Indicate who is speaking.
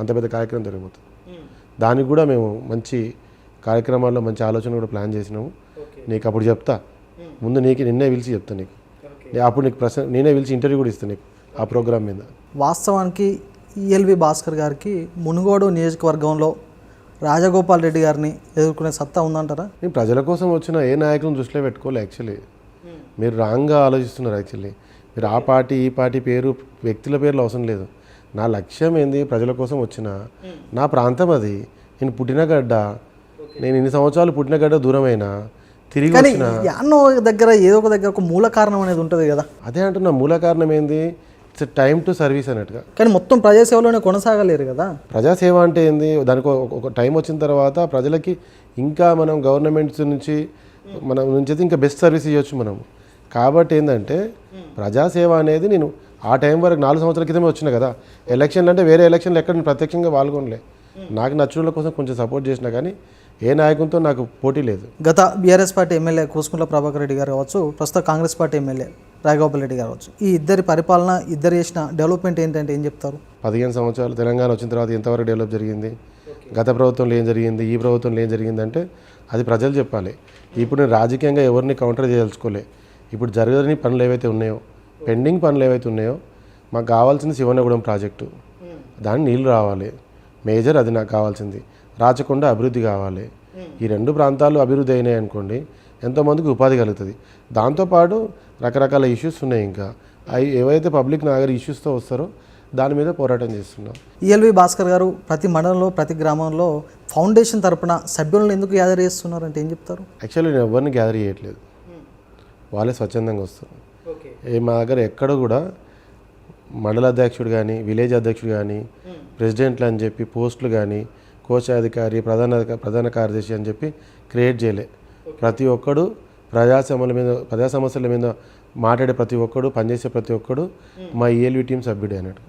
Speaker 1: అంత పెద్ద కార్యక్రమం జరిగిపోతుంది. దానికి కూడా మేము మంచి కార్యక్రమాల్లో మంచి ఆలోచన కూడా ప్లాన్ చేసినాము. నీకు అప్పుడు చెప్తా, ముందు నిన్నే పిలిచి చెప్తా నీకు. అప్పుడు నీకు నేనే పిలిచి ఇంటర్వ్యూ కూడా ఇస్తాను నీకు ఆ ప్రోగ్రామ్ మీద.
Speaker 2: వాస్తవానికి ఈఎల్వి భాస్కర్ గారికి మునుగోడు నియోజకవర్గంలో రాజగోపాల్ రెడ్డి గారిని ఎదుర్కొనే సత్తా ఉందంటారా?
Speaker 1: నేను ప్రజల కోసం వచ్చిన ఏ నాయకులను దృష్టిలో పెట్టుకోలే. యాక్చువల్లీ మీరు రాంగ్గా ఆలోచిస్తున్నారు. యాక్చువల్లీ మీరు ఆ పార్టీ ఈ పార్టీ పేరు వ్యక్తుల పేర్లు అవసరం లేదు. నా లక్ష్యం ఏంది, ప్రజల కోసం వచ్చిన నా ప్రాంతం అది. నేను పుట్టిన గడ్డ, నేను ఇన్ని సంవత్సరాలు పుట్టిన గడ్డ దూరమైనా తిరిగి వచ్చిన
Speaker 2: యాన్నో దగ్గర ఏదో ఒక దగ్గర ఒక మూల కారణం అనేది ఉంటుంది కదా.
Speaker 1: అదే అంటున్నా, మూల కారణం ఏంది, ఇట్స్ టైమ్ టు సర్వీస్ అన్నట్టుగా.
Speaker 2: కానీ మొత్తం ప్రజాసేవలోనే కొనసాగలేరు కదా.
Speaker 1: ప్రజాసేవ అంటే ఏంది, దానికి ఒక టైం వచ్చిన తర్వాత ప్రజలకి ఇంకా మనం గవర్నమెంట్స్ నుంచి మనం నుంచి అయితే ఇంకా బెస్ట్ సర్వీస్ ఇవ్వచ్చు మనం. కాబట్టి ఏంటంటే ప్రజాసేవ అనేది నేను ఆ టైం వరకు 4 సంవత్సరాల క్రితమే వచ్చిన కదా. ఎలక్షన్లు అంటే వేరే ఎలక్షన్లు ఎక్కడ నేను ప్రత్యక్షంగా పాల్గొనలే. నాకు నచ్చిన కోసం కొంచెం సపోర్ట్ చేసినా కానీ ఏ నాయకునితో నాకు పోటీ లేదు.
Speaker 2: గత BRS party MLA Kusukuntla Prabhakar Reddy గారు కావచ్చు, ప్రస్తుత కాంగ్రెస్ పార్టీ ఎమ్మెల్యే రాజగోపాల్ రెడ్డి గారు కావచ్చు, ఈ ఇద్దరి పరిపాలన, ఇద్దరు చేసిన డెవలప్మెంట్ ఏంటంటే ఏం చెప్తారు?
Speaker 1: 15 సంవత్సరాలు తెలంగాణ వచ్చిన తర్వాత ఎంతవరకు డెవలప్ జరిగింది, గత ప్రభుత్వంలో ఏం జరిగింది, ఈ ప్రభుత్వంలో ఏం జరిగిందంటే అది ప్రజలు చెప్పాలి. ఇప్పుడు నేను రాజకీయంగా ఎవరిని కౌంటర్ చేయదలుచుకోలే. ఇప్పుడు జరగని పనులు ఏవైతే ఉన్నాయో, పెండింగ్ పనులు ఏవైతే ఉన్నాయో, మాకు కావాల్సింది శివనగూడెం ప్రాజెక్టు, దాన్ని నీళ్ళు రావాలి, మేజర్ అది నాకు కావాల్సింది. రాచకొండ అభివృద్ధి కావాలి. ఈ 2 ప్రాంతాలు అభివృద్ధి అయినాయి అనుకోండి, ఎంతోమందికి ఉపాధి కలుగుతుంది. దాంతోపాటు రకరకాల ఇష్యూస్ ఉన్నాయి. ఇంకా అవి ఏవైతే పబ్లిక్ నాగర్ ఇష్యూస్తో వస్తారో దాని మీద పోరాటం చేస్తున్నాం.
Speaker 2: ఈఎల్వి భాస్కర్ గారు ప్రతి మండలంలో, ప్రతి గ్రామంలో ఫౌండేషన్ తరపున సభ్యులను ఎందుకు గ్యాదర్ చేస్తున్నారంటే ఏం చెప్తారు?
Speaker 1: యాక్చువల్లీ నేను ఎవరిని గ్యాదర్ చేయట్లేదు, వాళ్ళే స్వచ్ఛందంగా వస్తారు. మా దగ్గర ఎక్కడ కూడా మండల అధ్యక్షుడు కానీ, విలేజ్ అధ్యక్షుడు కానీ, ప్రెసిడెంట్లు అని చెప్పి పోస్టులు కానీ, కోశాధికారి, ప్రధాన కార్యదర్శి అని చెప్పి క్రియేట్ చేయలే. ప్రతి ఒక్కడు ప్రజా సమస్యల మీద మాట్లాడే ప్రతి ఒక్కడు, పనిచేసే ప్రతి ఒక్కడు మా ఈఎల్వి టీం సభ్యుడే అన్నట్టు.